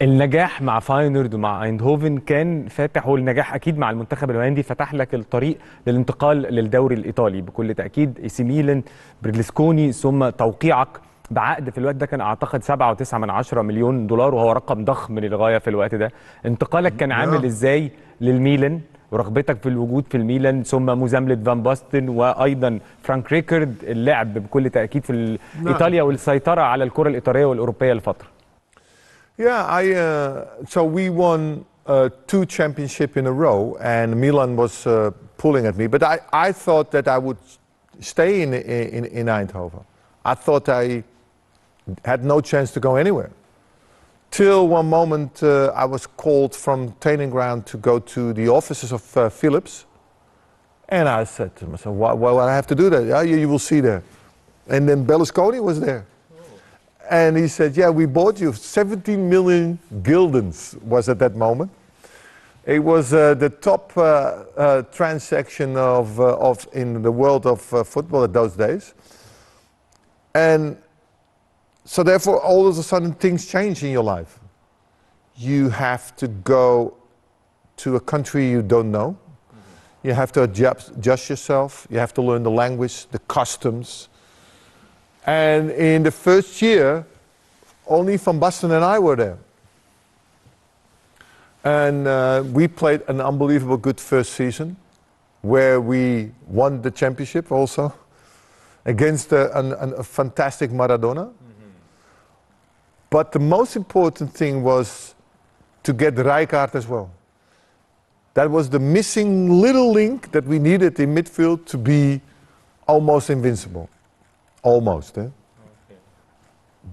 النجاح مع فاينورد ومع ايندهوفن كان فاتح، والنجاح اكيد مع المنتخب الهولندي فتح لك الطريق للانتقال للدوري الايطالي بكل تاكيد. اي سي ميلان، برلسكوني، ثم توقيعك بعقد في الوقت ده كان اعتقد 7.9 مليون دولار، وهو رقم ضخم للغايه في الوقت ده. انتقالك كان عامل ازاي للميلان ورغبتك في الوجود في الميلان، ثم مزامله فان باستن وايضا فرانك ريكارد، اللعب بكل تاكيد في ايطاليا والسيطره على الكره الايطاليه والاوروبيه لفتره؟ Yeah, so we won 2 championships in a row, and Milan was pulling at me. But I thought that I would stay in Eindhoven. I thought I had no chance to go anywhere. Till one moment I was called from training ground to go to the offices of Philips. And I said to myself, why I have to do that? Yeah, you will see there. And then Berlusconi was there. And he said, yeah, we bought you 17 million guildens was at that moment. It was the top transaction of in the world of football at those days. And so therefore, all of a sudden, things change in your life. You have to go to a country you don't know. You have to adjust yourself. You have to learn the language, the customs. And in the first year, only Van Basten and I were there. And we played an unbelievable good first season, where we won the championship also, against a fantastic Maradona. But the most important thing was to get Rijkaard as well. That was the missing little link that we needed in midfield to be almost invincible. Almost, eh? Okay.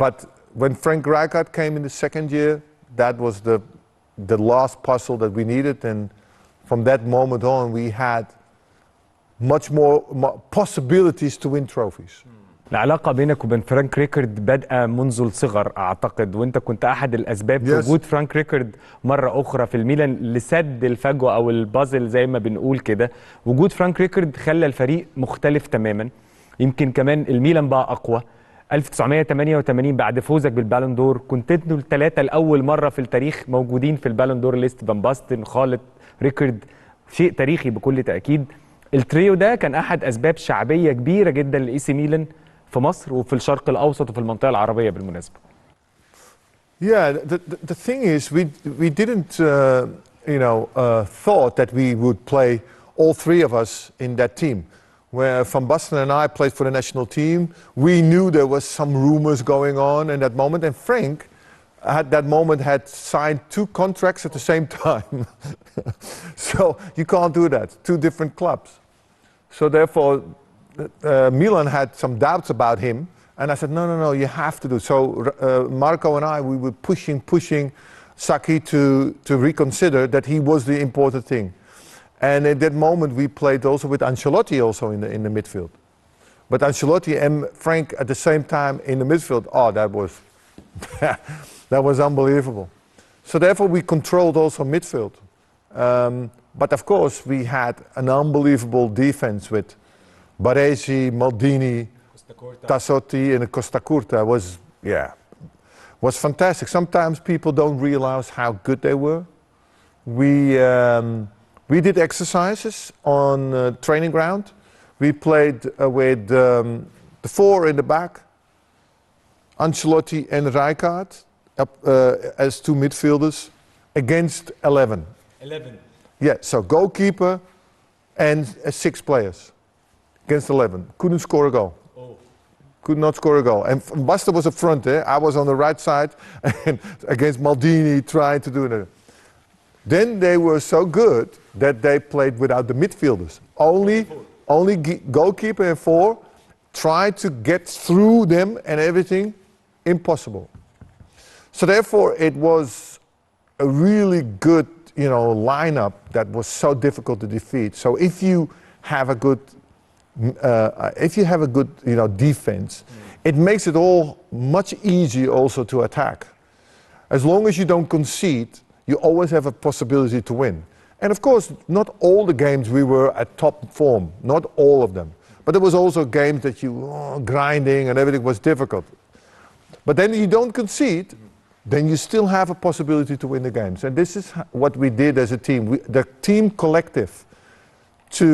But when Frank Rijkaard came in the second year, that was the last puzzle that we needed, and from that moment on we had much more possibilities to win trophies. العلاقة بينك وبين فرانك ريكارد بدأ منذ الصغر أعتقد، وأنت كنت أحد الأسباب في وجود فرانك ريكارد مرة أخرى في الميلان لسد الفجوة أو البازل زي ما بنقول كده. وجود فرانك ريكارد خلى الفريق مختلف تماما، يمكن كمان الميلان بقى أقوى. 1988 بعد فوزك بالبالون دور كنت انتوا الثلاثة لأول مرة في التاريخ موجودين في البالون دور ليست، فان باستن، خوليت، ريكارد، شيء تاريخي بكل تأكيد. التريو ده كان أحد أسباب شعبية كبيرة جدا لإي سي ميلان في مصر وفي الشرق الأوسط وفي المنطقة العربية بالمناسبة. Yeah, the thing is we didn't thought that we would play all three of us in that team. Where Van Basten and I played for the national team, we knew there was some rumors going on in that moment, and Frank at that moment had signed 2 contracts at the same time. So you can't do that, 2 different clubs. So therefore Milan had some doubts about him, and I said, no, you have to do. So Marco and I, we were pushing Saki to reconsider that he was the important thing. And at that moment we played also with Ancelotti also in the midfield. But Ancelotti and Frank at the same time in the midfield, that was unbelievable. So therefore we controlled also midfield. But of course we had an unbelievable defense with Baresi, Maldini, Tassotti and Costa Curta was fantastic. Sometimes people don't realize how good they were. We did exercises on training ground. We played with the 4 in the back, Ancelotti and Rijkaard as 2 midfielders against 11. 11. Yeah, so goalkeeper and 6 players against 11. Couldn't score a goal. Could not score a goal. And Buster was up front there. I was on the right side and against Maldini trying to do it. Then they were so good that they played without the midfielders. Only goalkeeper and 4 tried to get through them and everything. Impossible. So therefore it was a really good lineup that was so difficult to defeat. So if you have a good defense, it makes it all much easier also to attack. As long as you don't concede, you always have a possibility to win. And of course, not all the games we were at top form, not all of them. But there was also games that you grinding and everything was difficult. But then you don't concede, then you still have a possibility to win the games. And this is what we did as a team. The team collective to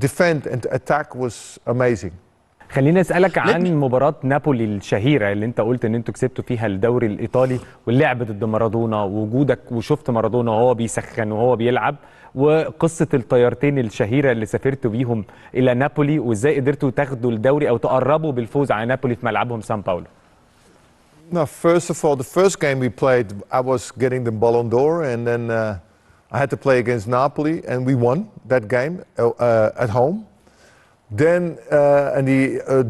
defend and attack was amazing. خليني اسالك عن مباراه نابولي الشهيره اللي انت قلت ان انتوا كسبتوا فيها الدوري الايطالي، واللعب ضد مارادونا، ووجودك وشفت مارادونا وهو بيسخن وهو بيلعب، وقصه الطيارتين الشهيره اللي سافرتوا بيهم الى نابولي، وازاي قدرتوا تاخدوا الدوري او تقربوا بالفوز على نابولي في ملعبهم سان باولو. No, first of all, the first game we played, I was getting the Ballon d'Or, and then I had to play against Napoli, and we won that game at home. Then,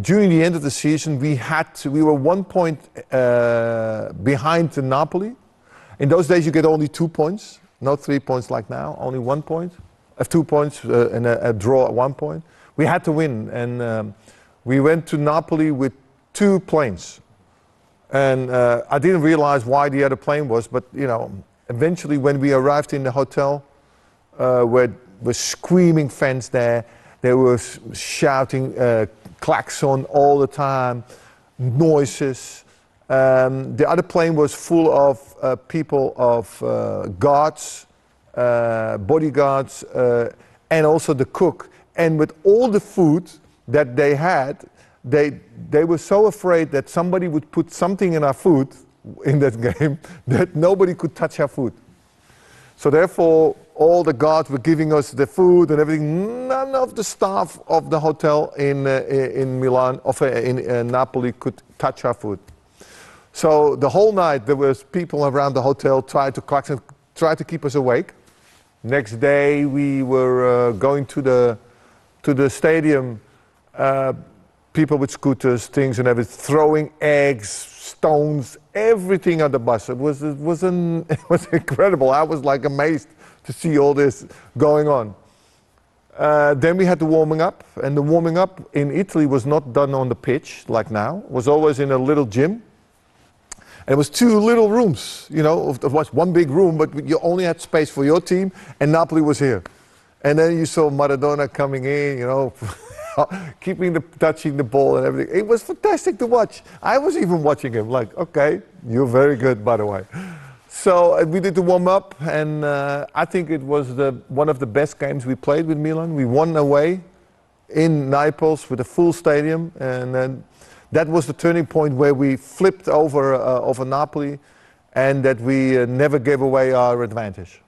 during the end of the season, we were 1 point behind the Napoli. In those days, you get only 2 points, not 3 points like now, only 1 point, 2 points and a draw at 1 point. We had to win, and we went to Napoli with 2 planes. And I didn't realize why the other plane was, but you know, eventually when we arrived in the hotel, were screaming fans there. They were shouting klaxon all the time, noises. The other plane was full of people, of guards, bodyguards, and also the cook. And with all the food that they had, they were so afraid that somebody would put something in our food in that game that nobody could touch our food. So therefore, all the guards were giving us the food and everything. None of the staff of the hotel in Milan, in Napoli, could touch our food. So the whole night there was people around the hotel trying to keep us awake. Next day we were going to the stadium. People with scooters, things and everything, throwing eggs, stones, everything on the bus. It was incredible. I was like amazed to see all this going on. Then we had the warming up, and the warming up in Italy was not done on the pitch like now. It was always in a little gym. And it was 2 little rooms, you know. It was 1 big room, but you only had space for your team, and Napoli was here. And then you saw Maradona coming in, you know, touching the ball and everything. It was fantastic to watch. I was even watching him like, okay, you're very good, by the way. So we did the warm up, and I think it was one of the best games we played with Milan. We won away in Naples with a full stadium, and then that was the turning point where we flipped over Napoli, and that we never gave away our advantage.